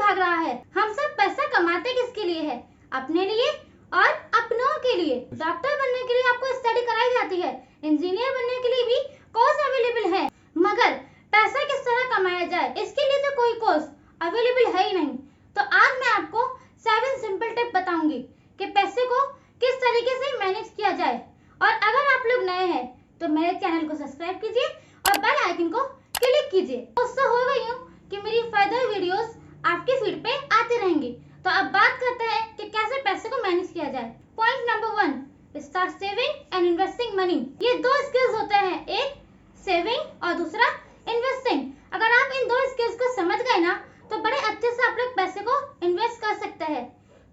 भाग रहा है। हम सब पैसा कमाते किसके लिए है? अपने लिए और अपनों के लिए। डॉक्टर बनने के लिए आपको स्टडी कराई जाती है, इंजीनियर बनने के लिए भी कोर्स अवेलेबल है, मगर पैसा किस तरह कमाया जाए इसके लिए तो कोई कोर्स अवेलेबल है ही नहीं। तो आज मैं आपको 7 सिंपल टिप बताऊंगी कि पैसे को किस तरीके से मैनेज किया जाए। और अगर आप लोग नए हैं तो मेरे चैनल को सब्सक्राइब कीजिए और बेल आइकन को क्लिक कीजिए। उससे हो गई हूँ कि मेरी फर्दर वीडियोस आपके फीड पे आते रहेंगी। तो अब बात करते हैं कि कैसे पैसे को मैनेज किया जाए। Point number 1, start saving and investing money. ये दो स्किल्स होते हैं, एक सेविंग और दूसरा इन्वेस्टिंग। अगर आप इन दो स्किल्स को समझ गए ना तो बड़े अच्छे से आप लोग पैसे को इन्वेस्ट कर सकते हैं।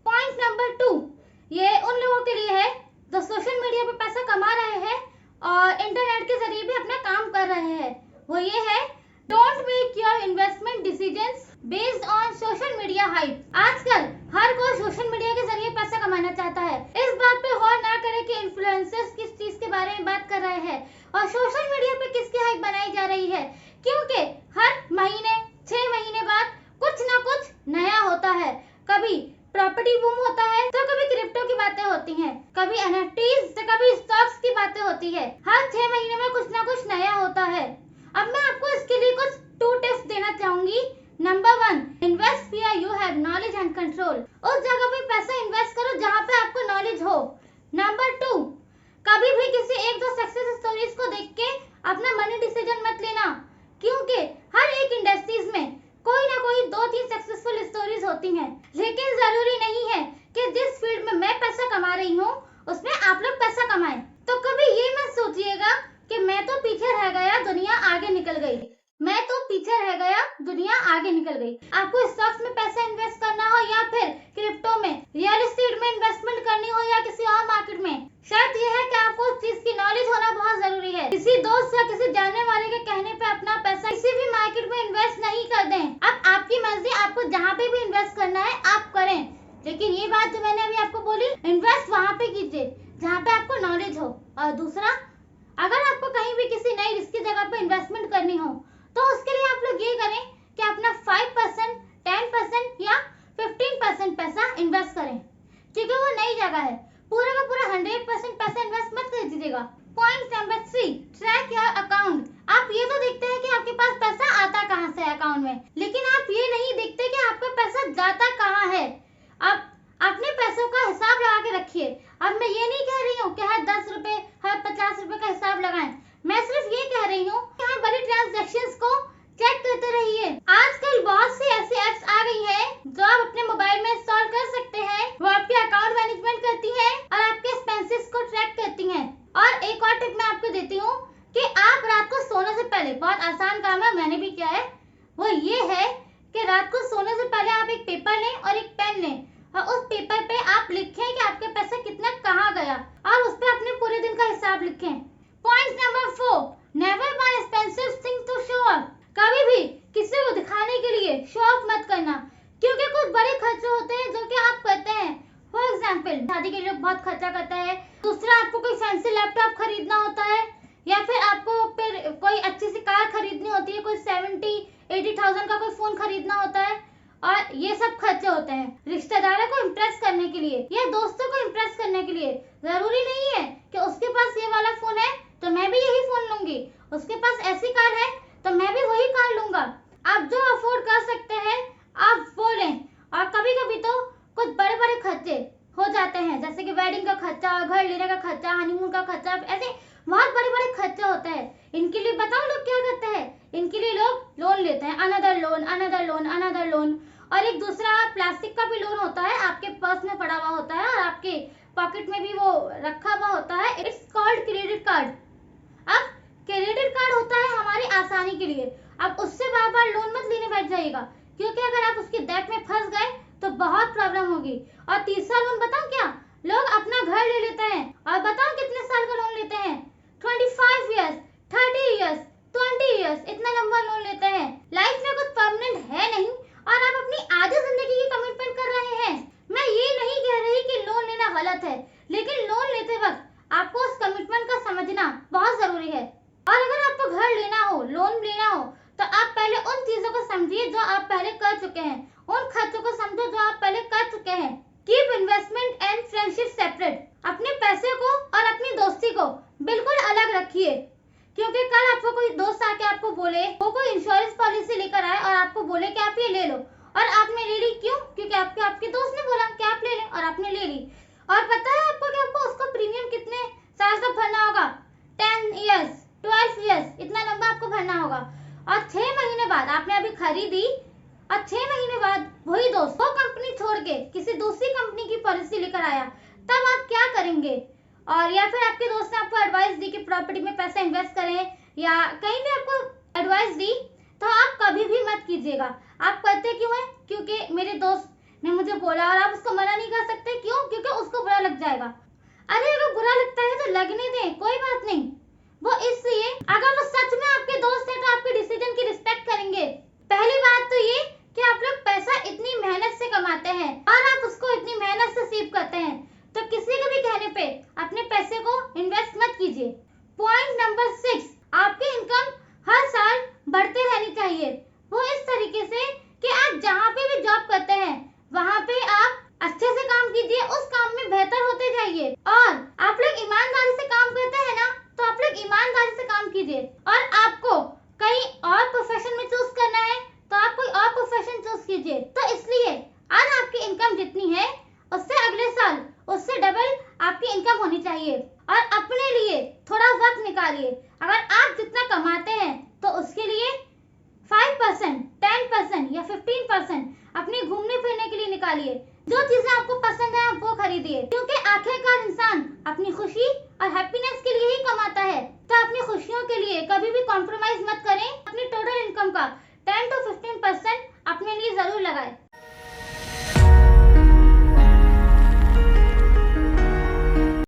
पॉइंट नंबर 2, ये उन लोगों के लिए है जो सोशल मीडिया पे पैसा कमा रहे हैं और इंटरनेट के जरिए भी अपना काम कर रहे हैं। वो ये है, don't make your investment decisions based on social media hype. आजकल हर कोई सोशल मीडिया के जरिए पैसा कमाना चाहता है। इस बात पे गौर ना करें कि इन्फ्लुएंसर्स किस चीज के बारे में बात कर रहे हैं और सोशल मीडिया पे किसकी हाइप बनाई जा रही है, क्योंकि हर महीने 6 महीने बाद कुछ ना कुछ नया होता है। कभी प्रॉपर्टी बूम होता है तो कभी क्रिप्टो की बातें होती हैं, कभी एनएफटीज तो कभी स्टॉक्स की बातें होती है। हर 6 महीने में कुछ ना कुछ नया होता है। अब मैं आपको इसके लिए कुछ 2 टिप्स देना चाहूंगी। Number 1, invest where you have knowledge and control. उस जगह पे पैसा इन्वेस्ट करो जहां पे आपको नॉलेज हो। नंबर 2, कभी भी किसी एक दो सक्सेस स्टोरीज को देख के अपना मनी डिसीजन मत लेना, क्योंकि हर एक इंडस्ट्रीज में कोई ना कोई 2-3 सक्सेसफुल स्टोरीज होती हैं। लेकिन जरूरी नहीं है कि जिस फील्ड में मैं पैसा कमा रही हूँ उसमें आप लोग पैसा कमाएं। तो कभी ये मत सोचिएगा कि मैं तो पीछे रह गया, दुनिया आगे निकल गई। मैं तो पीछे रह गया, दुनिया आगे निकल गई। आपको स्टॉक्स में पैसा इन्वेस्ट करना हो या फिर क्रिप्टो में, रियल एस्टेट में इन्वेस्टमेंट करनी हो या किसी और मार्केट में, शर्त यह है कि आपको उस चीज की नॉलेज होना बहुत जरूरी है। किसी दोस्त या किसी जानने वाले के कहने पे अपना पैसा किसी भी मार्केट में इन्वेस्ट नहीं कर दें। अब आपकी मर्जी, आपको जहाँ पे भी इन्वेस्ट करना है आप करें, लेकिन ये बात जो मैंने अभी आपको बोली, इन्वेस्ट वहाँ पे कीजिए जहाँ पे आपको नॉलेज हो। और दूसरा, अगर आपको कहीं भी किसी नई रिस्की जगह पे इन्वेस्टमेंट करनी हो तो उसके लिए आप लोग ये करें कि अपना 5%, 10% या 15% पैसा इन्वेस्ट करें, क्योंकि वो नई जगह है। पूरा का पूरा 100% पैसा इन्वेस्ट मत कर दीजिएगा। Point number 3, track your account. आप ये तो देखते हैं कि आपके पास पैसा आता कहाँ से अकाउंट में, लेकिन आप ये नहीं देखते कि आपका पैसा जाता कहाँ है। आप अपने पैसों का हिसाब लगा के रखिए। अब मैं ये नहीं कह रही हूँ कि हर 10 रुपए, हर 50 रुपए का हिसाब लगाएं। मैं सिर्फ ये कह रही हूँ कि हर बड़ी ट्रांजैक्शंस को चेक करते रहिए। आजकल बहुत सी ऐसी एप्स आ गई हैं जो आप अपने मोबाइल में इंस्टॉल कर सकते हैं। वो आपके अकाउंट मैनेजमेंट करती हैं और आपके एक्सपेंसेस को ट्रैक करती हैं। और एक और टिप मैं आपको देती हूँ कि आप रात को सोने से पहले, बहुत आसान काम है, मैंने भी किया है, वो ये है कि रात को सोने से पहले आप एक पेपर लें और एक पेन लें और उस पेपर पे आप लिखें कि आपके पैसा कितना कहाँ गया और उस पे अपने पूरे दिन का हिसाब लिखें। Point number 4, never buy expensive things to show off. कभी भी किसी को दिखाने के लिए शो ऑफ मत करना, क्योंकि कुछ बड़े खर्चे होते हैं जो कि आप करते हैं। फॉर एग्जाम्पल, शादी के लिए बहुत खर्चा करता है। दूसरा, आपको कोई फैंसी लैपटॉप खरीदना होता है, या फिर आपको फिर कोई अच्छी सी कार खरीदनी होती है, कोई 70-80,000 का कोई फोन खरीदना होता है, और ये सब खर्चे होते हैं रिश्तेदारों को इम्प्रेस करने के लिए या दोस्तों को इम्प्रेस करने के लिए। जरूरी नहीं है कि उसके पास ये वाला फोन है तो मैं भी यही फोन लूंगी, उसके पास ऐसी कार है तो मैं भी वही कार लूंगा। आप जो अफोर्ड कर सकते हैं आप वो लें। और कभी कभी तो कुछ बड़े बड़े खर्चे हो जाते हैं, जैसे कि वेडिंग का खर्चा, घर लेने का खर्चा, हनीमून का खर्चा, ऐसे बहुत बड़े बड़े खर्चे होते हैं। इनके लिए बताओ लोग क्या करते हैं, इनके लिए लोग लोन लेते हैं, another loan, another loan, another loan. और एक दूसरा प्लास्टिक का भी लोन होता है, आपके पर्स में पड़ा हुआ होता है और आपके पॉकेट में भी वो रखा हुआ होता है। It's called credit card. अब क्रेडिट कार्ड होता है हमारी आसानी के लिए। अब उससे बार बार लोन मत लेने बैठ जाइएगा, क्योंकि अगर आप उसकी डेट में फंस गए तो बहुत प्रॉब्लम होगी। और तीसरा लोन बताओ क्या, लोग अपना घर ले लेते हैं और बताओ कितने साल का लोन लेते हैं, 25 ईयर्स, 30 ईयर्स, 20 ईयर्स, इतना लंबा लोन लेते हैं। लाइफ में कुछ परमानेंट है नहीं और आप अपनी आधी जिंदगी की कमिटमेंट कर रहे हैं। मैं ये नहीं कह रही कि लोन लेना गलत है, लेकिन लोन लेते वक्त आपको उस कमिटमेंट का समझना बहुत जरूरी है। और अगर आपको घर लेना हो, लोन लेना हो, तो आप पहले उन चीजों को समझिए जो आप पहले कर चुके हैं। हैं उन खर्चों को समझो जो आप पहले कर चुके हैं। Keep investment and friendship separate. अपने पैसे को और अपनी दोस्ती को बिल्कुल अलग रखिए, क्योंकि कल आपको कोई दोस्त आके आपको बोले, वो कोई इंश्योरेंस पॉलिसी लेकर आए और आपको बोले कि आप ये ले लो, और आपने ले ली। क्यों? क्योंकि आपके दोस्त ने बोला कि आप ले लें और आपने ले ली। और पता है आपको कि आपको उसका प्रीमियम कितने साल तक भरना होगा? 10 इयर्स, 12 इयर्स, इतना लंबा आपको भरना होगा। और 6 महीने बाद आपने अभी खरीदी और 6 महीने बाद वही दोस्त वो कंपनी छोड़ के किसी दूसरी कंपनी की पॉलिसी लेकर आया, तब आप क्या करेंगे? और या फिर आपके दोस्त ने आपको एडवाइस दी कि प्रॉपर्टी में पैसा इन्वेस्ट करें, या कहीं भी आपको एडवाइस दी, तो आप कभी भी मत कीजिएगा। आप करते क्यों हैं? क्योंकि मेरे दोस्त ने मुझे बोला, और आप उसको मना नहीं कर सकते। क्यों? क्योंकि उसको बुरा लग जाएगा। अरे अगर बुरा लगता है तो लगने दें, कोई बात नहीं। वो इसलिए, अगर वो सच में आपके दोस्त है तो आपके डिसीजन की रिस्पेक्ट करेंगे। पहली बात तो ये कि आप लोग पैसा इतनी मेहनत से कमाते हैं और आप उसको इतनी मेहनत से सेव करते हैं, तो किसी के भी कहने पे अपने पैसे को इन्वेस्ट मत कीजिए। पॉइंट नंबर 6, आपकी इनकम हर साल बढ़ते रहनी चाहिए। वो इस तरीके से कि आप जहाँ पे भी जॉब करते हैं वहाँ पे आप अच्छे से काम कीजिए, उस काम में बेहतर होते जाइए। और आप लोग ईमानदारी से काम करते हैं ना, तो आप लोग ईमानदारी से काम कीजिए। और आपको कहीं और प्रोफेशन में चूज करना है तो आप कोई और प्रोफेशन चूज कीजिए। तो इसलिए आज आपकी इनकम जितनी है उससे अगले साल उससे डबल आपकी इनकम होनी चाहिए। और अपने लिए थोड़ा वक्त निकालिए। अगर आप जितना कमाते हैं तो उसके लिए 5%, 10% या 15% अपने घूमने फिरने के लिए निकालिए। जो चीजें आपको पसंद है आप वो खरीदिए, क्योंकि आखिरकार इंसान अपनी खुशी और हैप्पीनेस के लिए ही कमाता है। तो अपनी खुशियों के लिए कभी भी कॉम्प्रोमाइज मत करें अपनी टोटल इनकम का।